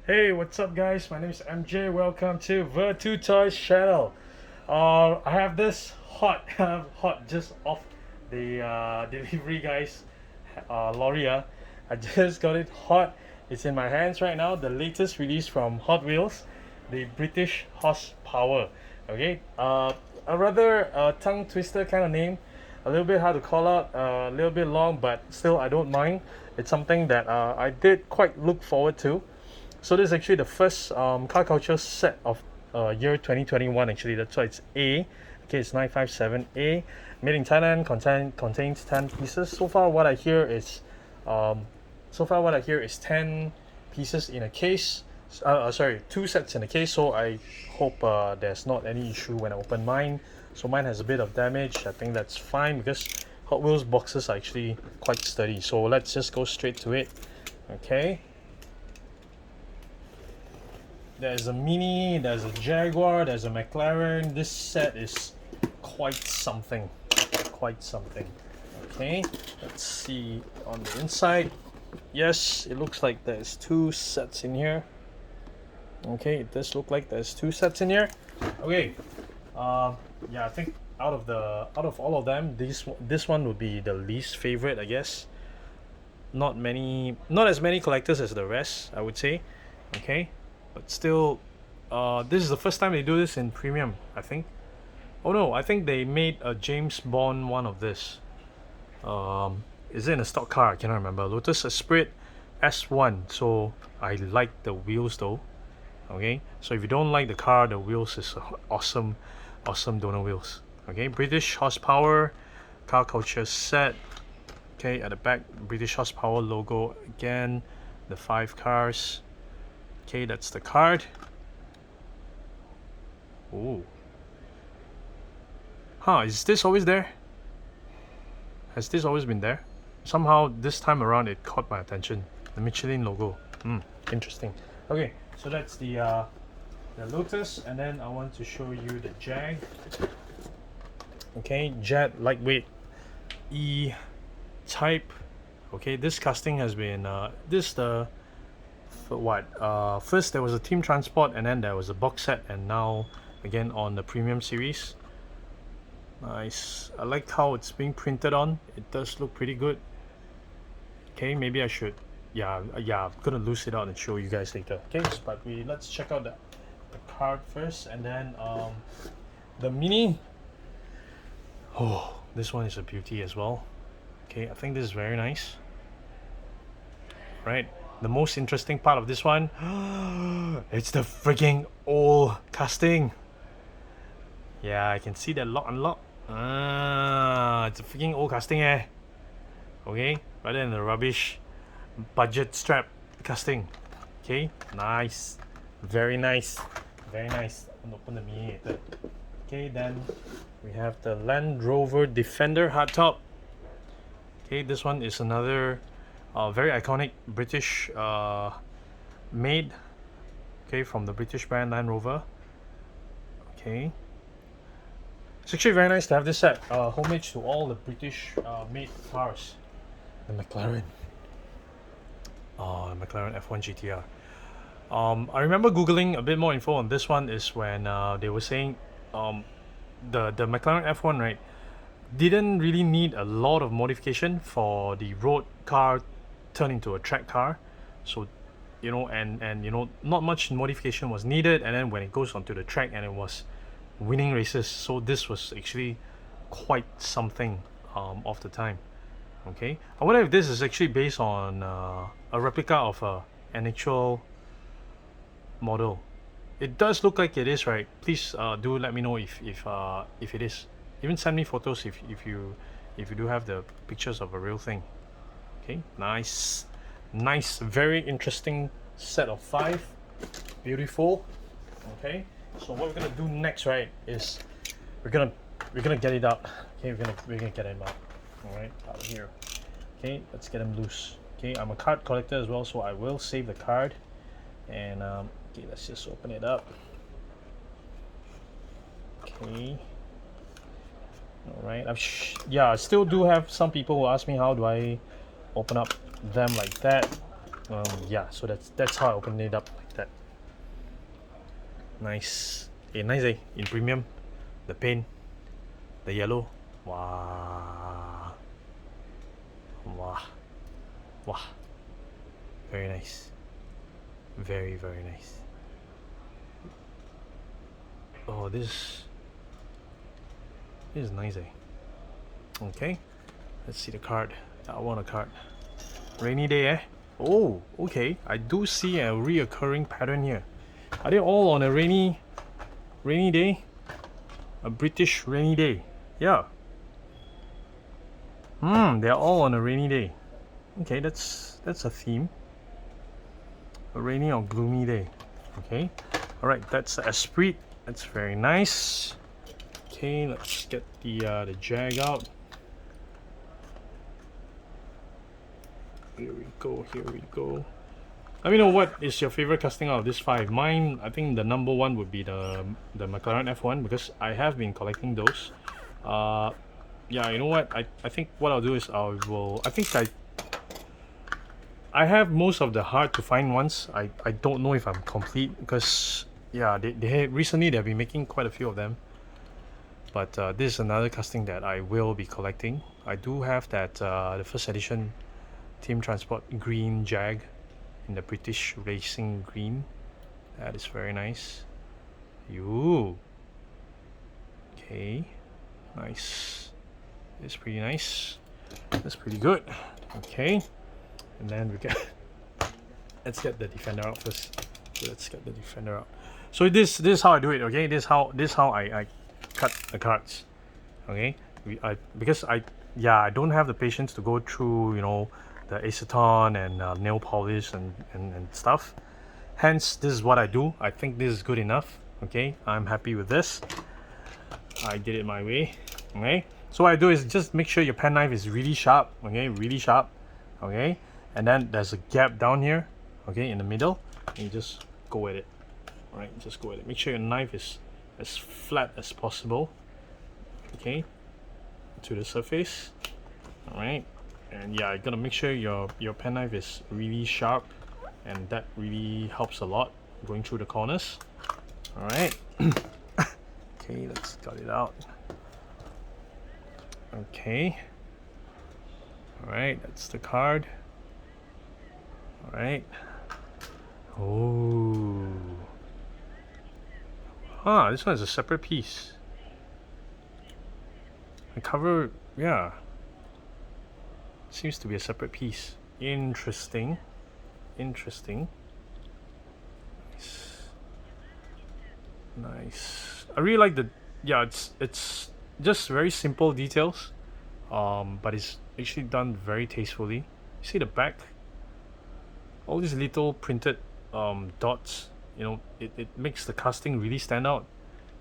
Hey, what's up, guys? My name is MJ. Welcome to the Two Toys channel. I have this hot just off the delivery guys lorry. I just got it hot. It's in my hands right now. The latest release from Hot Wheels, the British horsepower. Okay, a rather tongue twister kind of name, a little bit hard to call out, a little bit long, but still I don't mind. It's something that I did quite look forward to. So this is actually the first car culture set of year 2021. Actually, that's why it's A. Okay, it's 957A. Made in Thailand. Contains 10 pieces. So far what I hear is 10 pieces in a case. Sorry, 2 sets in a case. So I hope there's not any issue when I open mine. So mine has a bit of damage. I think that's fine because Hot Wheels boxes are actually quite sturdy. So let's just go straight to it. Okay. There's a Mini, there's a Jaguar, there's a McLaren. This set is quite something. Quite something. Okay, let's see on the inside. Yes, it looks like there's 2 sets in here. Okay, it does look like there's 2 sets in here. Okay, yeah, I think out of all of them, this one would be the least favorite, I guess. Not as many collectors as the rest, I would say. Okay. But still, this is the first time they do this in premium, I think. Oh no, I think they made a James Bond one of this. Is it in a stock car? I cannot remember. Lotus Esprit S1. So I like the wheels though. Okay, so if you don't like the car, the wheels is awesome donor wheels. Okay, British horsepower, car culture set. Okay, at the back, British horsepower logo again. The 5 cars. Okay, that's the card. Oh. Huh, is this always there? Has this always been there? Somehow this time around it caught my attention. The Michelin logo. Interesting. Okay, so that's the Lotus, and then I want to show you the Jag. Okay, Jet lightweight E type. Okay, this casting has been first there was a team transport, and then there was a box set, and now again on the premium series. Nice. I like how it's being printed on. It does look pretty good. Okay, maybe I should I'm gonna loose it out and show you guys later. Okay, but let's check out the card first, and then the Mini. Oh, this one is a beauty as well. Okay, I think this is very nice. Right, the most interesting part of this one, it's the freaking old casting. Yeah, I can see that lock unlock. It's a freaking old casting Okay, rather than the rubbish budget strap casting. Okay, nice. Very nice. Very nice. I'm gonna open the Mini later. Okay, then we have the Land Rover Defender hardtop. Okay, this one is another very iconic British made. Okay, from the British brand Land Rover. Okay, it's actually very nice to have this set. Homage to all the British made cars. The McLaren. The McLaren F1 GTR. I remember googling a bit more info on this one is when they were saying the McLaren F1, right, didn't really need a lot of modification for the road car turn into a track car. So and not much modification was needed, and then when it goes onto the track, and it was winning races. So this was actually quite something of the time. Okay, I wonder if this is actually based on a replica of an actual model. It does look like it is, right? Please do let me know if it is. Even send me photos if you do have the pictures of a real thing. Okay, nice, very interesting set of 5. Beautiful. Okay, so what we're gonna do next, right, is we're gonna get it out. Okay, we're gonna get him out. All right, out here. Okay, let's get him loose. Okay, I'm a card collector as well, so I will save the card. And okay, let's just open it up. Okay. Alright, I still do have some people who ask me how do I open up them like that. Yeah, so that's how I opened it up like that. Nice. Nice in premium. The paint, the yellow. Wow. Wow. Wow. Very nice. Very, very nice. Oh, this is nice, Okay. Let's see the card. I want a card. Rainy day, Oh, okay. I do see a reoccurring pattern here. Are they all on a rainy day? A British rainy day. Yeah. They're all on a rainy day. Okay, that's a theme. A rainy or gloomy day. Okay. Alright, that's Esprit. That's very nice. Okay, let's get the Jag out. Here we go, here we go. Let me know what is your favorite casting out of this 5. Mine, I think the number 1 would be the McLaren F1 because I have been collecting those. Yeah, you know what? I think what I'll do is I have most of the hard to find ones. I don't know if I'm complete because yeah, recently they've been making quite a few of them. But this is another casting that I will be collecting. I do have that the first edition Team Transport green Jag in the British Racing green. That is very nice. You. Okay. Nice. It's pretty nice. That's pretty good. Okay. And then we get let's get the Defender out first. Let's get the Defender out. So this is how I do it, okay? This is how I cut the cards. Okay? Because I don't have the patience to go through, you know, the acetone and nail polish and stuff. Hence, this is what I do. I think this is good enough. Okay, I'm happy with this. I did it my way. Okay, so what I do is just make sure your pen knife is really sharp. Okay, really sharp. Okay, and then there's a gap down here. Okay, in the middle, and you just go with it. All right, just go with it. Make sure your knife is as flat as possible. Okay, to the surface. All right. And yeah, you gotta make sure your pen knife is really sharp, and that really helps a lot going through the corners. All right. Okay, let's cut it out. Okay. All right, that's the card. All right. Oh. This one is a separate piece. The cover, yeah. Seems to be a separate piece. Interesting. Interesting. Nice. Nice. I really like the it's just very simple details. But it's actually done very tastefully. You see the back? All these little printed dots, you know, it makes the casting really stand out.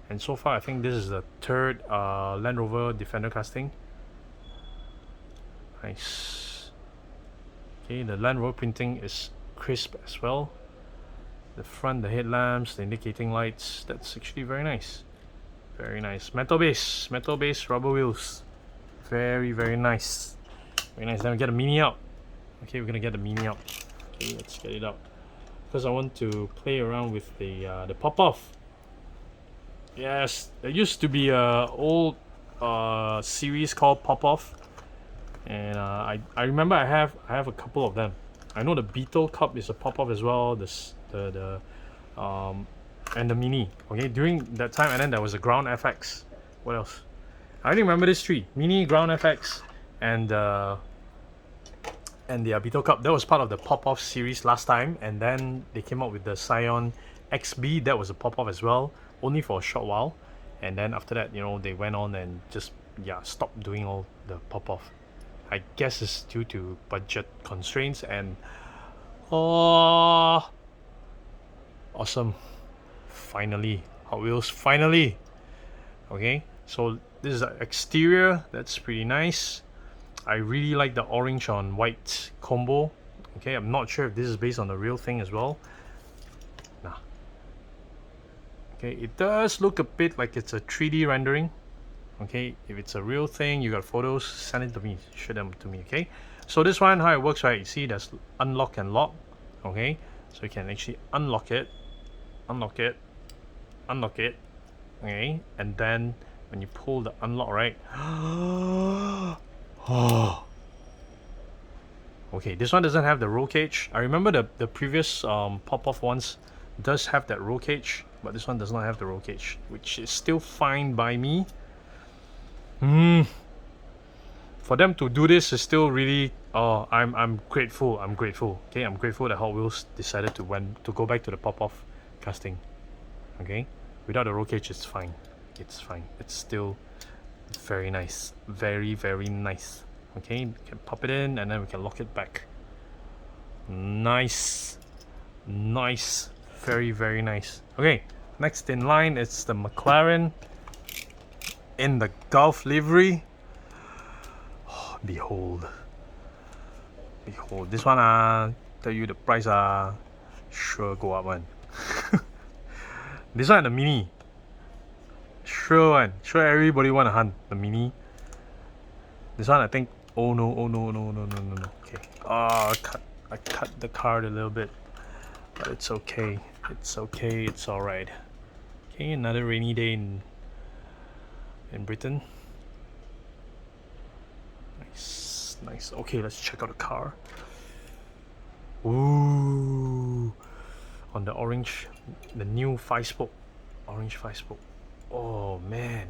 And so far I think this is the third Land Rover Defender casting. Nice. Okay, the Land Rover printing is crisp as well. The front, the headlamps, the indicating lights, that's actually very nice. Very nice. Metal base, rubber wheels. Very, very nice. Very nice. Then we get a Mini out. Okay, we're gonna get the Mini out. Okay, let's get it out. Because I want to play around with the pop-off. Yes, there used to be a old series called Pop-Off. And I remember I have a couple of them. I know the Beetle Cup is a pop-off as well. And the Mini. Okay, during that time, and then there was a Ground FX. What else? I only remember these 3: Mini, Ground FX, and the Beetle Cup. That was part of the pop-off series last time, and then they came out with the Scion XB. That was a pop-off as well, only for a short while. And then after that, you know, they went on and just stopped doing all the pop-off. I guess it's due to budget constraints and awesome. Finally, Hot Wheels, finally. Okay, so this is the exterior. That's pretty nice. I really like the orange on white combo. Okay, I'm not sure if this is based on the real thing as well. Nah. Okay, it does look a bit like it's a 3D rendering. Okay, if it's a real thing, you got photos, send it to me, show them to me. Okay, so this one, how it works, right? You see there's unlock and lock. Okay, so you can actually unlock it, unlock it, unlock it. Okay, and then when you pull the unlock, right? Oh. Okay, this one doesn't have the roll cage. I remember the previous pop-off ones does have that roll cage, but this one does not have the roll cage, which is still fine by me. For them to do this is still really I'm grateful. I'm grateful. Okay, I'm grateful that Hot Wheels decided to go back to the pop-off casting. Okay, without the roll cage, it's fine. It's fine. It's still very nice. Very, very nice. Okay, you can pop it in and then we can lock it back. Nice. Nice. Very, very nice. Okay, next in line it's the McLaren in the Golf livery. Oh, behold. Behold. This one, tell you the price, sure go up one. This one, the Mini. Sure one. Sure everybody want to hunt the Mini. This one, I think. Oh no, oh no, no, no, no, no, no. Okay. I cut the card a little bit. But it's okay. It's okay. It's alright. Okay, another rainy day in Britain. Nice. Nice. Okay, let's check out the car. Ooh. On the orange, the new 5-spoke. Orange 5-spoke. Oh man.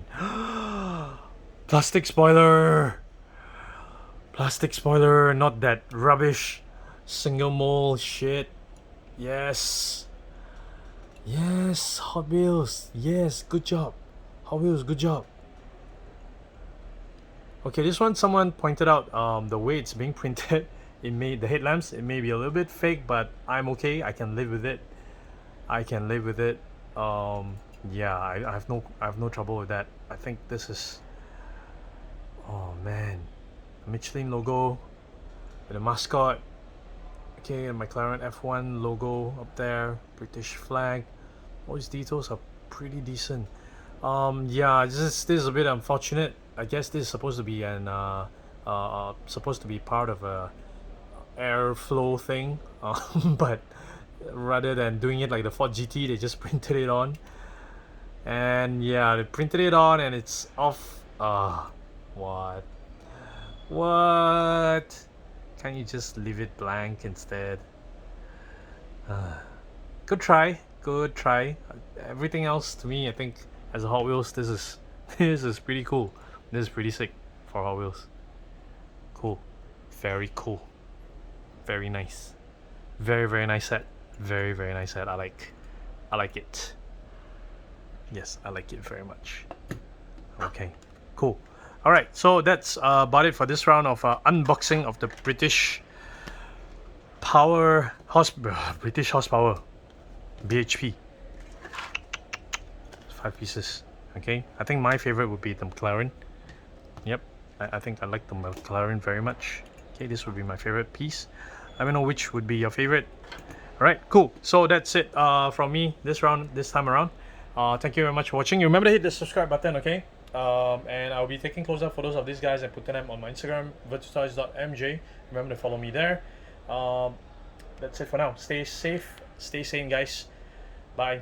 Plastic spoiler. Plastic spoiler, not that rubbish single mole shit. Yes. Yes, Hot Wheels. Yes, good job. Hot Wheels, good job. Okay, this one someone pointed out the way it's being printed. The headlamps, it may be a little bit fake, but I'm okay. I can live with it. I can live with it. Yeah, I have no trouble with that. I think this is, oh man, Michelin logo with the mascot. Okay, and McLaren F1 logo up there, British flag. All these details are pretty decent. Yeah, this is a bit unfortunate. I guess this is supposed to be supposed to be part of a airflow thing, but rather than doing it like the Ford GT, they just printed it on. And yeah, they printed it on and it's off. What? What? Can't you just leave it blank instead? Good try. Good try. Everything else to me, I think, as a Hot Wheels, this is this is pretty cool. This is pretty sick for Hot Wheels. Cool. Very cool. Very nice. Very, very nice set. Very, very nice set. I like it. Yes, I like it very much. Okay, cool. All right, so that's about it for this round of unboxing of the British British horsepower BHP. 5 pieces. Okay, I think my favorite would be the McLaren. Yep, I think I like the McLaren very much. Okay, this would be my favorite piece. Let me know which would be your favorite. All right, cool. So that's it from me this time around. Thank you very much for watching. Remember to hit the subscribe button, okay? And I'll be taking close-up photos of these guys and putting them on my Instagram, virtualtoys.mj. Remember to follow me there. That's it for now. Stay safe, stay sane, guys. Bye.